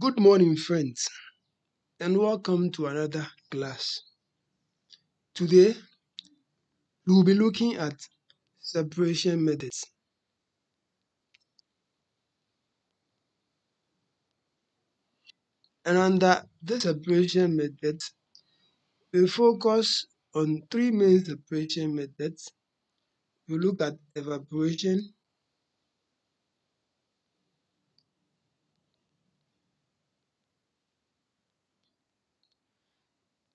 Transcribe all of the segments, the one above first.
Good morning, friends, and welcome to another class. Today, we will be looking at separation methods. And under the separation methods, we focus on three main separation methods. We look at evaporation,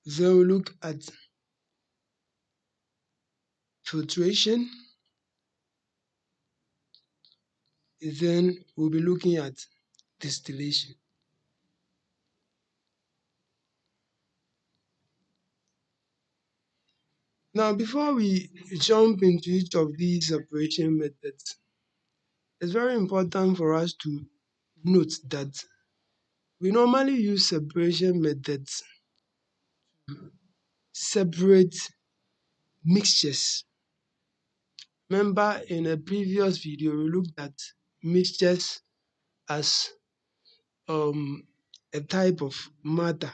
then we look at filtration, then we'll be looking at distillation. Now, before we jump into each of these separation methods, it's very important for us to note that we normally use separation methods to separate mixtures. Remember in a previous video we looked at mixtures as a type of matter.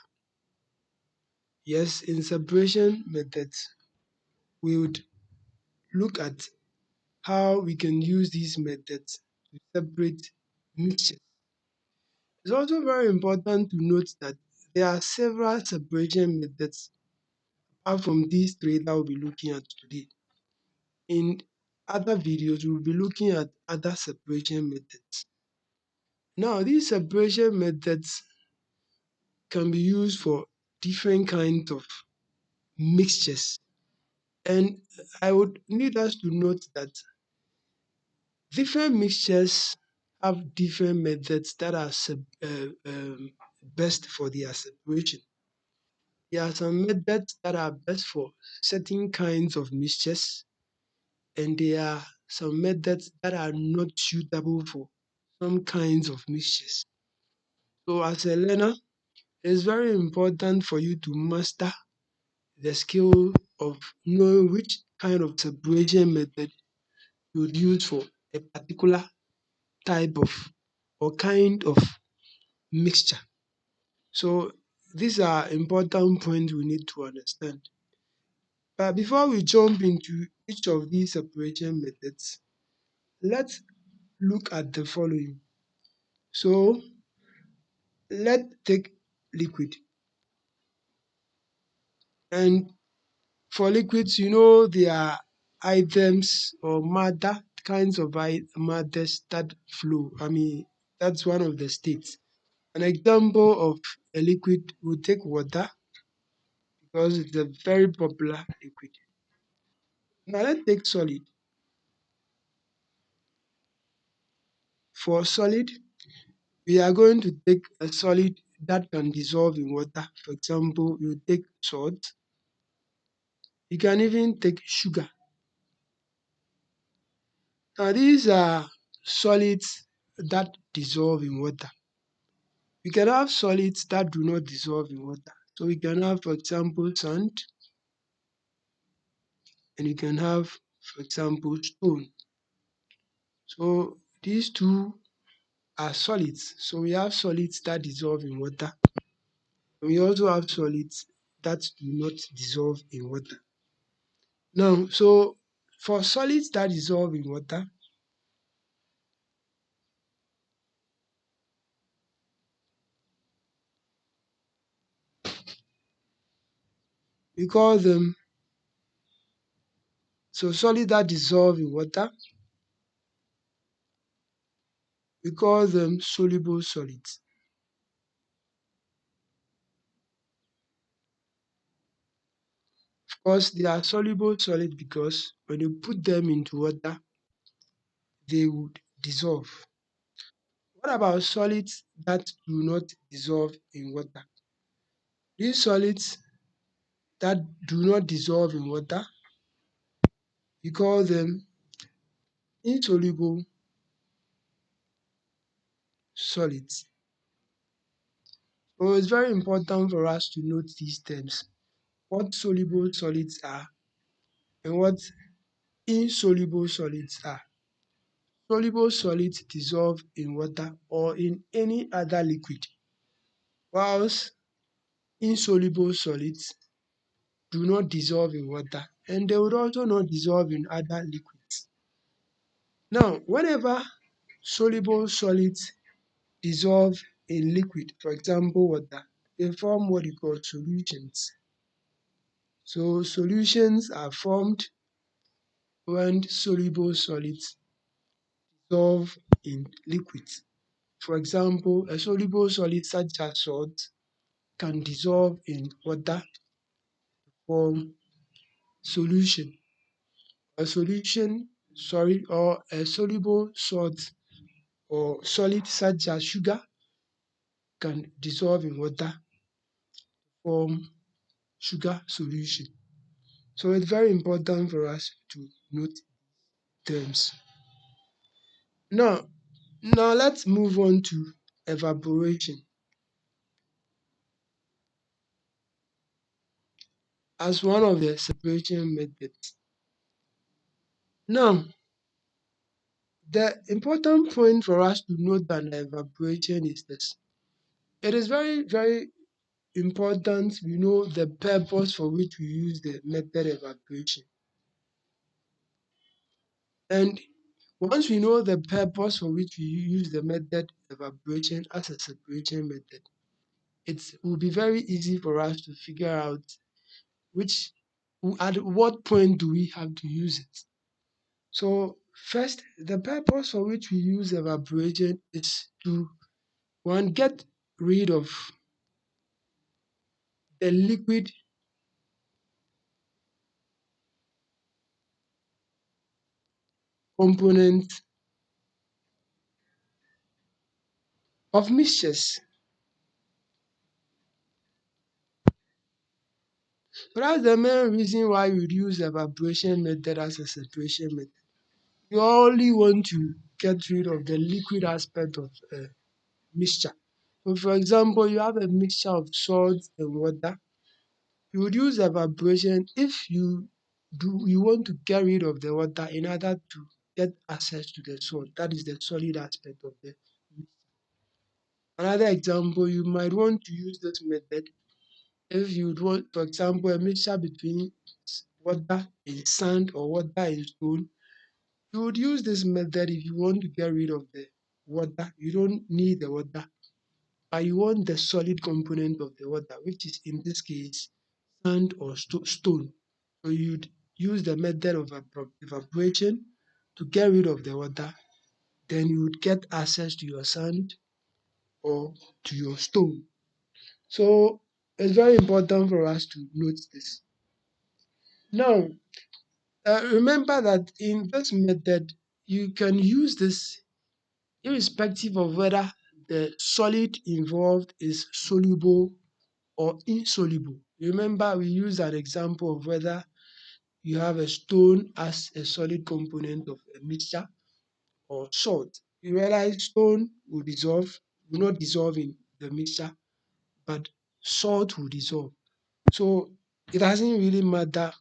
Yes, in separation methods we would look at how we can use these methods to separate mixtures. It's also very important to note that there are several separation methods apart from these three that we'll be looking at today. In other videos, we'll be looking at other separation methods. Now, these separation methods can be used for different kinds of mixtures. And I would need us to note that different mixtures have different methods that are best for their separation. There are some methods that are best for certain kinds of mixtures, and there are some methods that are not suitable for some kinds of mixtures. So as a learner, it's very important for you to master the skill of knowing which kind of separation method you would use for a particular type of or kind of mixture. So these are important points we need to understand. But before we jump into each of these separation methods, let's look at the following. So let's take liquid. And for liquids, there are items or matter, kinds of matters that flow. That's one of the states. An example of a liquid would take water because it's a very popular liquid. Now let's take solid. For solid, we are going to take a solid that can dissolve in water. For example, you take salt. You can even take sugar. Now these are solids that dissolve in water. We can have solids that do not dissolve in water. So we can have, for example, sand, and you can have, for example, stone. So these two are solids. So we have solids that dissolve in water. And we also have solids that do not dissolve in water. Now, so for solids that dissolve in water, we call them, so solids that dissolve in water, we call them soluble solids. Of course, they are soluble solids because when you put them into water, they would dissolve. What about solids that do not dissolve in water? These solids that do not dissolve in water, we call them insoluble solids. So it's very important for us to note these terms, what soluble solids are and what insoluble solids are. Soluble solids dissolve in water or in any other liquid. whilst insoluble solids do not dissolve in water, and they would also not dissolve in other liquids. Now, whenever soluble solids dissolve in liquid, for example water, they form what you call solutions. So solutions are formed when soluble solids dissolve in liquids. For example, a soluble solid such as salt can dissolve in water to form solution. A solution, sorry, or a soluble salt or solid such as sugar can dissolve in water to form sugar solution. So it's very important for us to note terms. Now, now let's move on to evaporation as one of the separation methods. Now, the important point for us to note on evaporation is this. It is very, very important we know the purpose for which we use the method evaporation. And once we know the purpose for which we use the method evaporation as a separation method, it will be very easy for us to figure out which at what point do we have to use it. So first, the purpose for which we use evaporation is to one get rid of the liquid component of mixtures. So that's the main reason why we use evaporation method as a separation method. You only want to get rid of the liquid aspect of a mixture. So for example, you have a mixture of salt and water. You would use evaporation if you want to get rid of the water in order to get access to the salt. That is the solid aspect of the mixture. Another example, you might want to use this method if you would want, for example, a mixture between water and sand or water and stone. You would use this method if you want to get rid of the water. You don't need the water, but you want the solid component of the water, which is in this case sand or stone. So you'd use the method of evaporation to get rid of the water. Then you would get access to your sand or to your stone. So it's very important for us to note this. Now, remember that in this method, you can use this irrespective of whether the solid involved is soluble or insoluble. Remember, we used an example of whether you have a stone as a solid component of a mixture or salt. You realize stone will not dissolve in the mixture, but salt will dissolve. So it doesn't really matter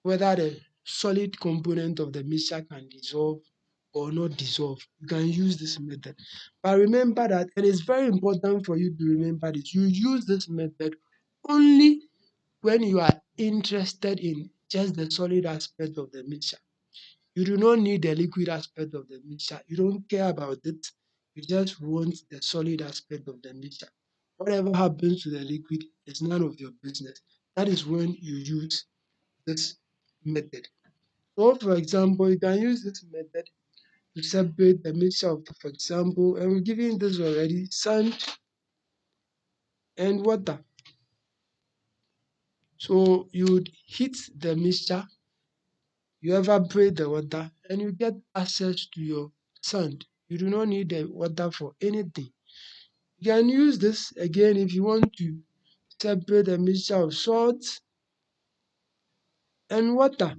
whether the solid component of the mixture can dissolve or not dissolve. You can use this method. But remember that it is very important for you to remember this. You use this method only when you are interested in just the solid aspect of the mixture. You do not need the liquid aspect of the mixture. You don't care about it. You just want the solid aspect of the mixture. Whatever happens to the liquid is none of your business. That is when you use this method. So for example, you can use this method to separate the mixture of, for example, and we're giving this already, sand and water. So you would heat the mixture, you evaporate the water, and you get access to your sand. You do not need the water for anything. You can use this again if you want to separate the mixture of salt and water.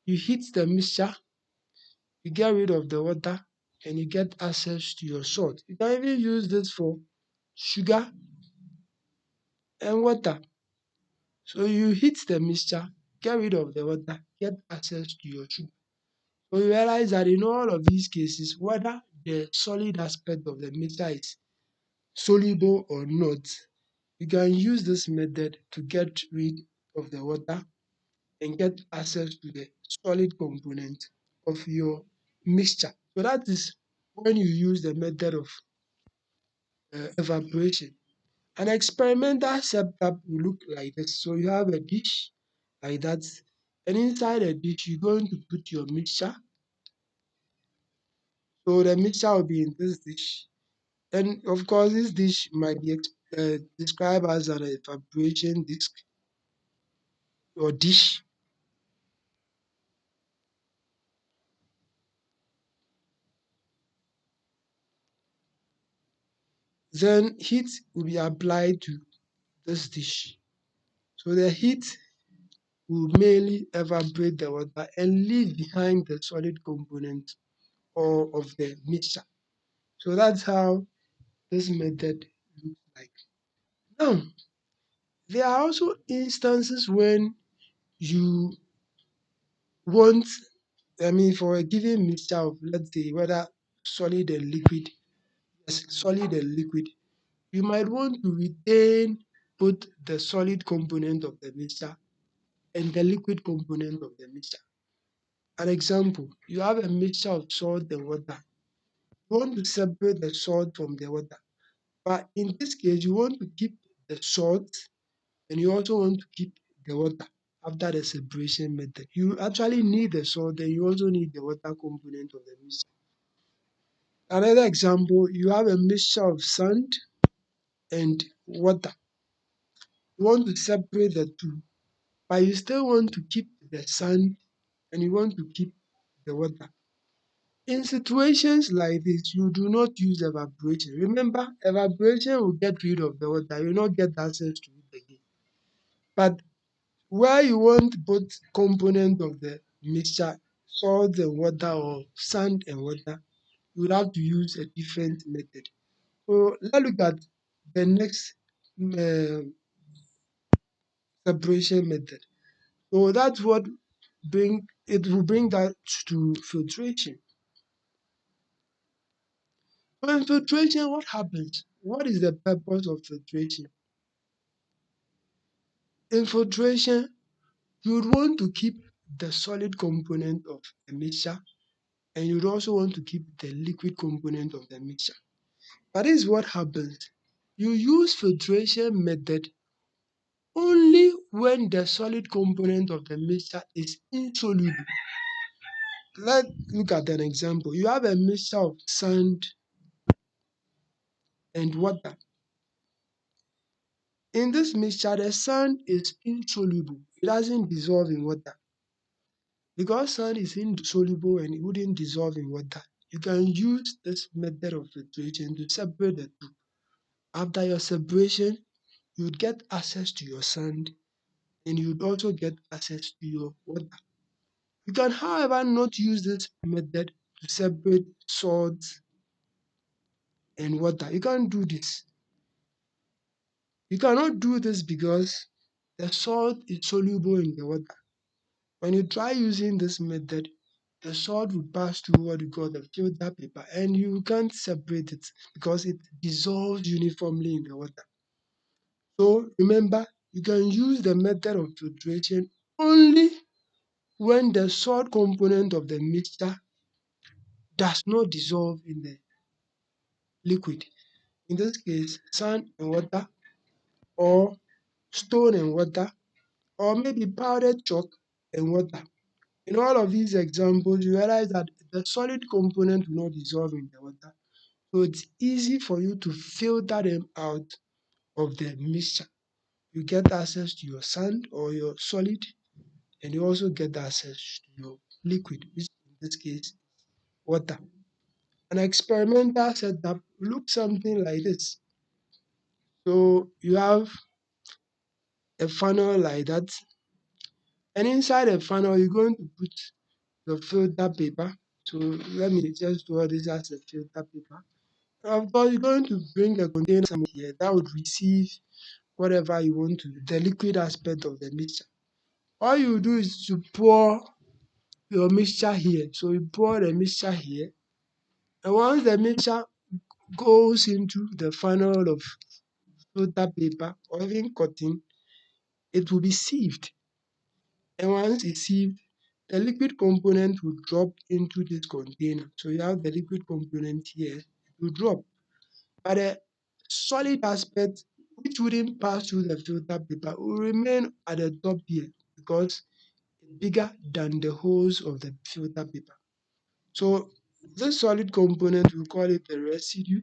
You heat the mixture, you get rid of the water, and you get access to your salt. You can even use this for sugar and water. So you heat the mixture, get rid of the water, get access to your sugar. So you realize that in all of these cases, whether the solid aspect of the mixture is soluble or not, you can use this method to get rid of the water and get access to the solid component of your mixture. So that is when you use the method of evaporation. An experimental setup will look like this. So you have a dish like that, and inside the dish you're going to put your mixture. So the mixture will be in this dish. And of course, this dish might be described as an evaporation disk or dish. Then heat will be applied to this dish. So the heat will mainly evaporate the water and leave behind the solid component or of the mixture. So that's how this method looks like. Now, there are also instances when you want, for a given mixture of, let's say, whether solid and liquid, yes, solid and liquid, you might want to retain both the solid component of the mixture and the liquid component of the mixture. An example, you have a mixture of salt and water. You want to separate the salt from the water. But in this case, you want to keep the salt and you also want to keep the water after the separation method. You actually need the salt and you also need the water component of the mixture. Another example, you have a mixture of sand and water. You want to separate the two, but you still want to keep the sand and you want to keep the water. In situations like this, you do not use evaporation. Remember, evaporation will get rid of the water. You will not get access to it again. But where you want both component of the mixture, salt and water or sand and water, you will have to use a different method. So let's look at the next um separation method. So that's what will bring that to filtration. So in filtration, what happens? What is the purpose of filtration? In filtration, you would want to keep the solid component of a mixture and you'd also want to keep the liquid component of the mixture. But this is what happens. You use filtration method only when the solid component of the mixture is insoluble. Let's look at an example. You have a mixture of sand and water. In this mixture, the sand is insoluble. It doesn't dissolve in water. Because sand is insoluble and it wouldn't dissolve in water, you can use this method of filtration to separate the two. After your separation, you would get access to your sand and you would also get access to your water. You can, however, not use this method to separate salt and water. You can't do this. You cannot do this because the salt is soluble in the water. When you try using this method, the salt will pass through what you call the filter paper and you can't separate it because it dissolves uniformly in the water. So remember, you can use the method of filtration only when the salt component of the mixture does not dissolve in the liquid. In this case, sand and water, or stone and water, or maybe powdered chalk and water. In all of these examples, you realize that the solid component will not dissolve in the water. So it's easy for you to filter them out of the mixture. You get access to your sand or your solid, and you also get access to your liquid, which in this case, water. An experimental setup looks something like this. So you have a funnel like that, and inside the funnel, you're going to put your filter paper. So let me just draw this as a filter paper. Of course, you're going to bring a container here that would receive whatever you want to, the liquid aspect of the mixture. All you do is to pour your mixture here. So you pour the mixture here. And once the mixture goes into the funnel of filter paper or even cotton, it will be sieved. And once it's sieved, the liquid component will drop into this container. So you have the liquid component here, it will drop. But the solid aspect, which wouldn't pass through the filter paper, will remain at the top here because it's bigger than the holes of the filter paper. So this solid component, we call it the residue,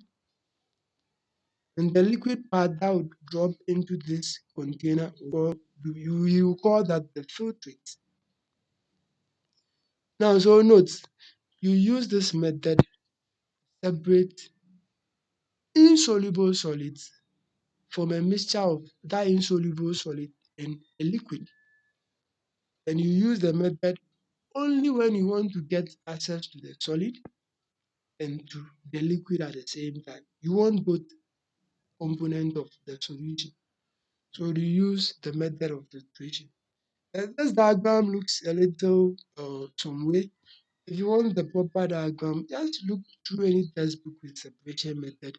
and the liquid part that would drop into this container, or you call that the filtrate. Now, so note, you use this method to separate insoluble solids from a mixture of that insoluble solid and a liquid. And you use the method only when you want to get access to the solid and to the liquid at the same time. You want both components of the solution. So you use the method of filtration. And this diagram looks a little some way. If you want the proper diagram, just look through any textbook with separation method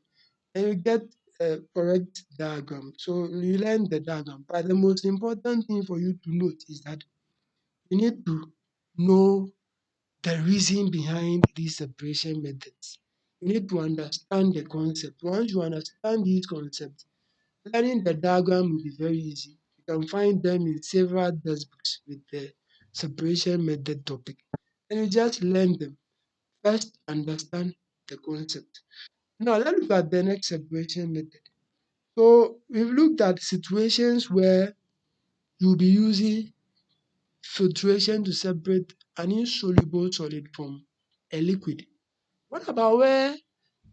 and you get a correct diagram. So you learn the diagram. But the most important thing for you to note is that you need to know the reason behind these separation methods. You need to understand the concept. Once you understand these concepts, learning the diagram will be very easy. You can find them in several textbooks with the separation method topic. And you just learn them. First, understand the concept. Now, let's look at the next separation method. So, we've looked at situations where you'll be using filtration to separate an insoluble solid from a liquid. What about where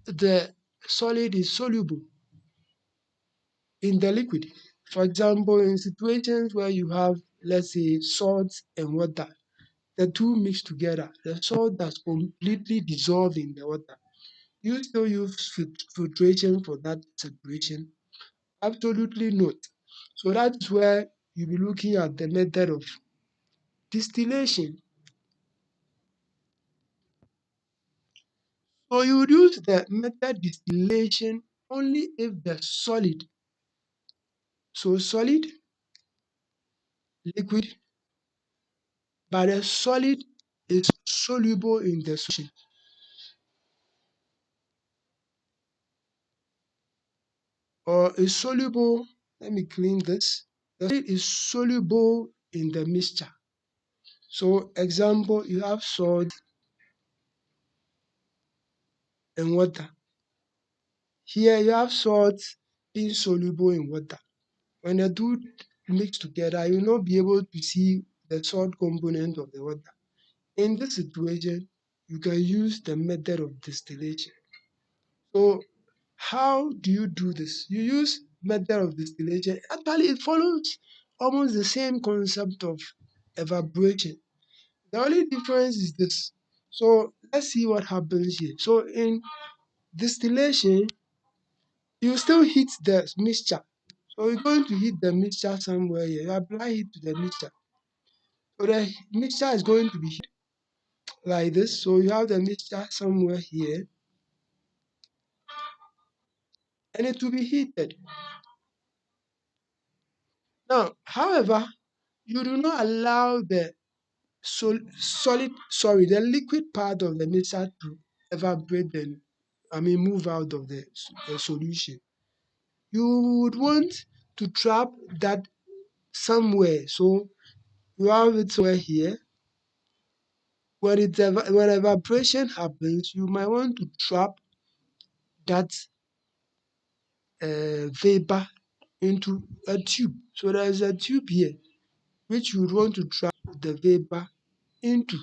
the solid is soluble in the liquid? For example, in situations where you have, let's say, salt and water, the two mix together, the salt has completely dissolved in the water. You still use filtration for that separation? Absolutely not. So that's where you'll be looking at the method of distillation. So you would use the method distillation only if the solid, so solid, liquid, but the solid is soluble in the solution, or is soluble, let me clean this, the solid is soluble in the mixture. So example, you have salt and water. Here you have salt being soluble in water. When the two mix together, you will not be able to see the salt component of the water. In this situation, you can use the method of distillation. So how do you do this? You use method of distillation. Actually, it follows almost the same concept of evaporation. The only difference is this. So let's see what happens here. So in distillation, you still heat the mixture. So you're going to heat the mixture somewhere here. You apply heat to the mixture. So the mixture is going to be heated like this. So you have the mixture somewhere here and it will be heated. Now, however, you do not allow the the liquid part of the mixture to evaporate and move out of the solution. You would want to trap that somewhere. So you have it somewhere here. When evaporation happens, you might want to trap that vapor into a tube. So there is a tube here which you would want to trap the vapor into.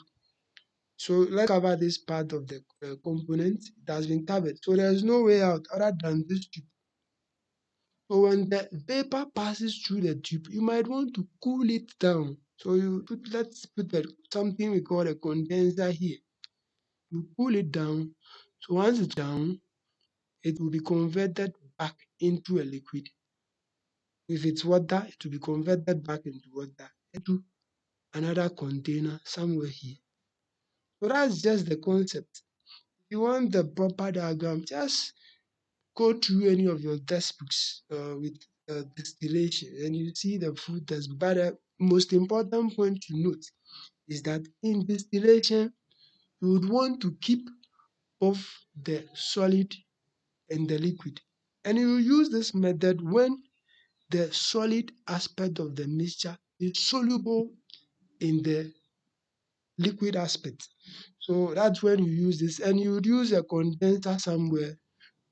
So let's cover this part of the component. It has been covered. So there is no way out other than this tube. So when the vapor passes through the tube, you might want to cool it down. So let's put something we call a condenser here. You cool it down. So once it's down, it will be converted back into a liquid. If it's water, it will be converted back into water, into another container somewhere here. So that's just the concept. If you want the proper diagram, just go through any of your textbooks with distillation and you see the food test. But the most important point to note is that in distillation, you would want to keep both the solid and the liquid. And you use this method when the solid aspect of the mixture is soluble in the liquid aspect. So that's when you use this, and you would use a condenser somewhere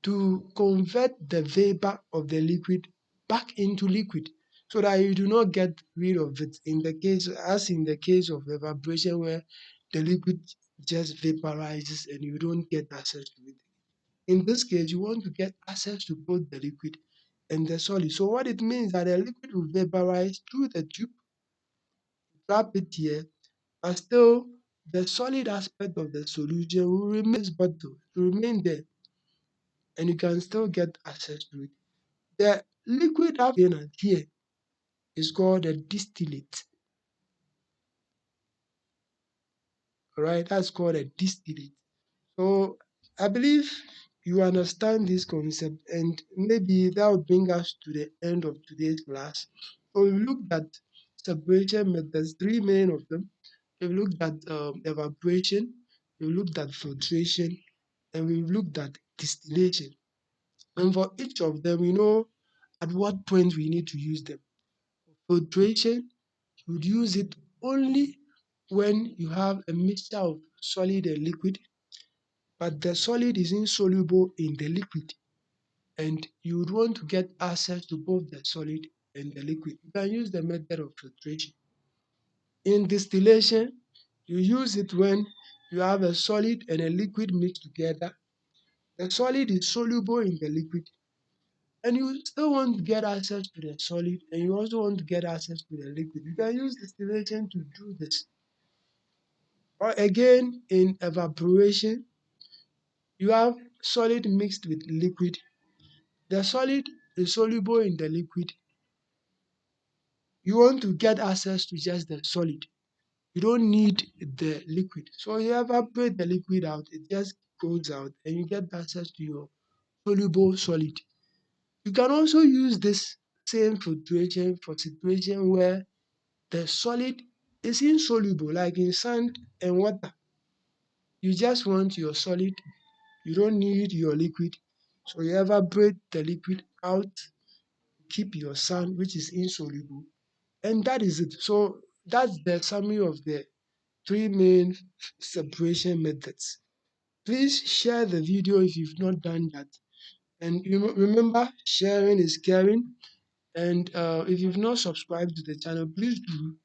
to convert the vapor of the liquid back into liquid so that you do not get rid of it in the case as in the case of evaporation where the liquid just vaporizes and you don't get access to it. In this case, you want to get access to both the liquid and the solid. So what it means that the liquid will vaporize through the tube, trap it here, but still the solid aspect of the solution will remain in this bottle, will remain there, and you can still get access to it. The liquid container here is called a distillate. All right, that's called a distillate. So I believe you understand this concept, and maybe that will bring us to the end of today's class. So we looked at separation methods, three main of them. We looked at evaporation, we looked at filtration, and we looked at distillation. And for each of them, we know at what point we need to use them. Filtration, you would use it only when you have a mixture of solid and liquid, but the solid is insoluble in the liquid, and you would want to get access to both the solid and the liquid. You can use the method of filtration. In distillation, you use it when you have a solid and a liquid mixed together. The solid is soluble in the liquid, and you still want to get access to the solid, and you also want to get access to the liquid. You can use distillation to do this. Or again, in evaporation, you have solid mixed with liquid. The solid is soluble in the liquid. You want to get access to just the solid. You don't need the liquid. So you evaporate the liquid out, it just goes out, and you get access to your soluble solid. You can also use this same filtration for situation where the solid is insoluble, like in sand and water. You just want your solid, you don't need your liquid. So you evaporate the liquid out, keep your sand, which is insoluble, and that is it. So that's the summary of the three main separation methods. Please share the video if you've not done that. And you remember, sharing is caring. And if you've not subscribed to the channel, please do,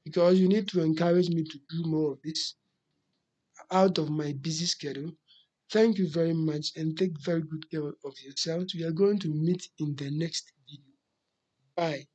because you need to encourage me to do more of this out of my busy schedule. Thank you very much and take very good care of yourselves. We are going to meet in the next video. Bye.